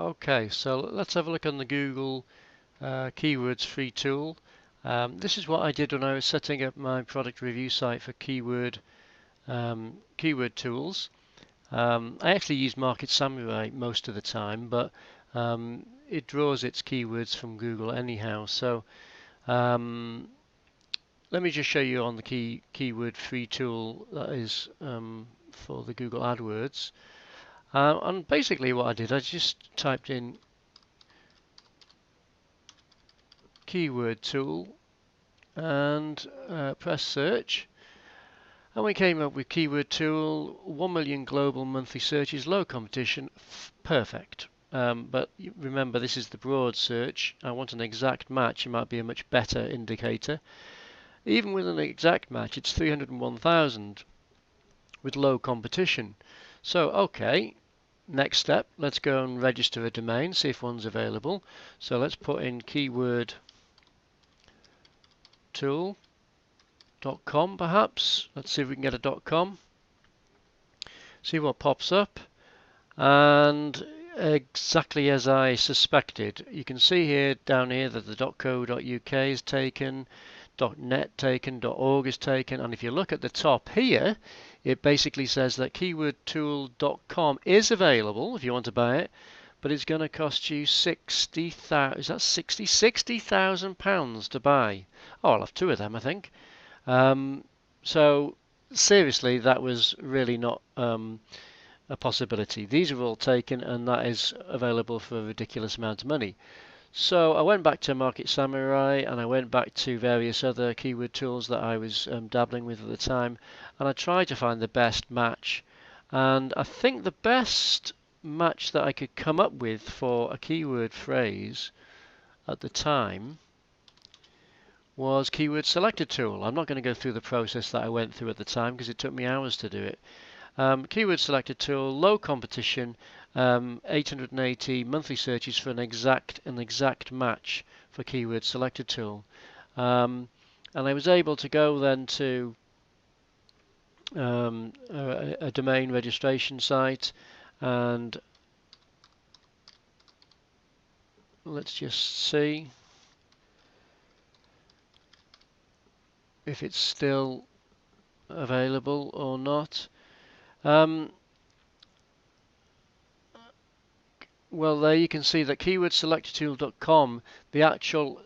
Okay, so let's have a look on the Google Keywords free tool. This is what I did when I was setting up my product review site for keyword tools. I actually use Market Samurai most of the time, but it draws its keywords from Google anyhow. So um, let me just show you on the keyword free tool that is for the Google AdWords. And basically what I did, I just typed in keyword tool and press search, and we came up with keyword tool, 1 million global monthly searches, low competition, perfect. But remember, this is the broad search. I want an exact match. It might be a much better indicator. Even with an exact match, it's 301,000 with low competition. So okay, next step, let's go and register a domain, see if one's available. So let's put in keyword tool.com perhaps. Let's see if we can get a .com. See what pops up. And exactly as I suspected, you can see here down here that the .co.uk is taken, .net taken, .org is taken, and if you look at the top here, it basically says that keywordtool.com is available if you want to buy it, but it's going to cost you £60,000 to buy. Oh, I'll have two of them, I think. So seriously, that was really not a possibility. These are all taken, and that is available for a ridiculous amount of money. So I went back to Market Samurai, and I went back to various other keyword tools that I was dabbling with at the time, and I tried to find the best match. And I think the best match that I could come up with for a keyword phrase at the time was Keyword Selector Tool. I'm not going to go through the process that I went through at the time because it took me hours to do it. Keyword Selector Tool, low competition, 880 monthly searches for an exact match for Keyword Selector Tool. And I was able to go then to a domain registration site, and let's just see if it's still available or not. Well, there you can see that keywordselectortool.com, the actual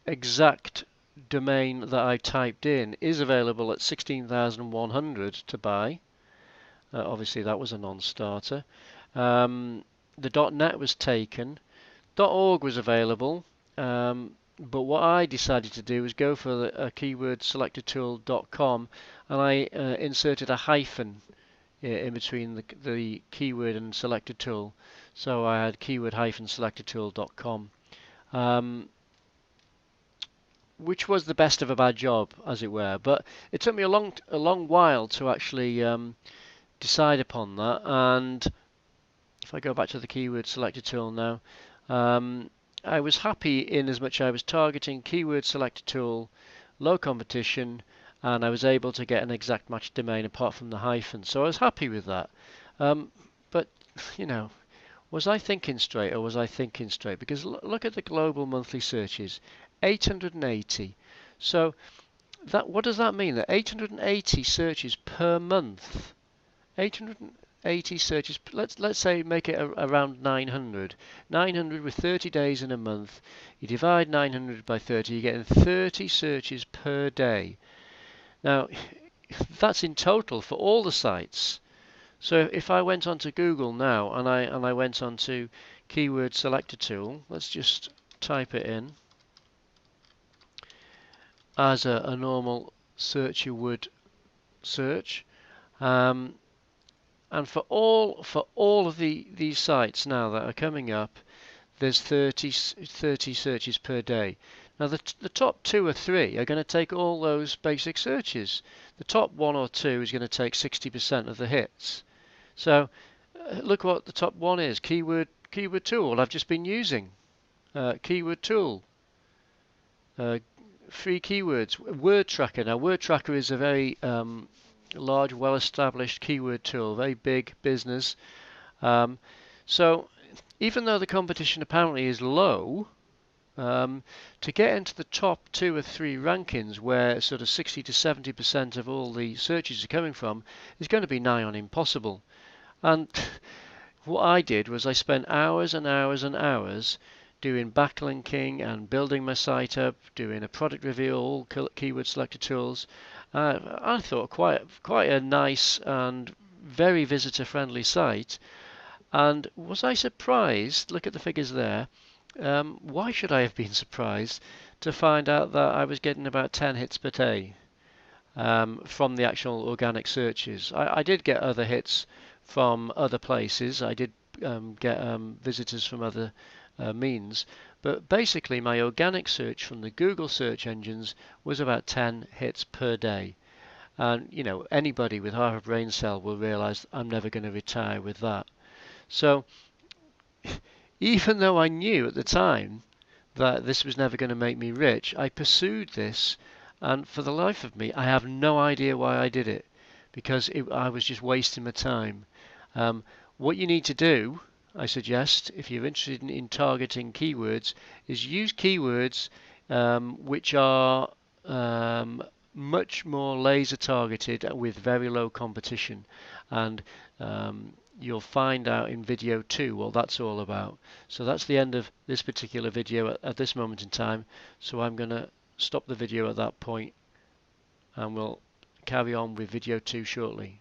exact domain that I typed in, is available at 16,100 to buy. Obviously, that was a non-starter. The .net was taken. .org was available. But what I decided to do was go for a keywordselectortool.com, and I inserted a hyphen in between the keyword and selector tool. So I had keyword-selectortool.com, which was the best of a bad job, as it were. But it took me a long while to actually decide upon that. And if I go back to the keyword selector tool now, I was happy in as much I was targeting keyword selector tool, low competition, and I was able to get an exact match domain apart from the hyphen. So I was happy with that. But, you know, was I thinking straight or was I thinking straight? Because look at the global monthly searches, 880. So what does that mean? That 880 searches per month. 880 searches. Let's say make it around 900. 900 with 30 days in a month. You divide 900 by 30, you're getting 30 searches per day. Now, that's in total for all the sites. So if I went onto Google now and I went onto Keyword Selector Tool, let's just type it in as a normal searcher would search, and for all of these sites now that are coming up, there's 30 searches per day. Now the top 2 or 3 are going to take all those basic searches. The top 1 or 2 is going to take 60% of the hits. So look what the top 1 is. Keyword tool I've just been using. Keyword tool. Free keywords. Word Tracker. Now Word Tracker is a very large, well-established keyword tool. Very big business. So even though the competition apparently is low, to get into the top 2 or 3 rankings where sort of 60 to 70% of all the searches are coming from is going to be nigh on impossible. And what I did was I spent hours and hours and hours doing backlinking and building my site up, doing a product review, all keyword selector tools. I thought quite a nice and very visitor friendly site. And was I surprised? Look at the figures there. Why should I have been surprised to find out that I was getting about 10 hits per day from the actual organic searches? I did get other hits from other places. I did get visitors from other means, but basically my organic search from the Google search engines was about 10 hits per day. And you know, anybody with half a brain cell will realize I'm never going to retire with that. So even though I knew at the time that this was never going to make me rich, I pursued this, and for the life of me, I have no idea why I did it, because I was just wasting my time. What you need to do, I suggest, if you're interested in targeting keywords, is use keywords which are much more laser targeted with very low competition, and you'll find out in video 2 what that's all about. So that's the end of this particular video at this moment in time. So I'm going to stop the video at that point and we'll carry on with video 2 shortly.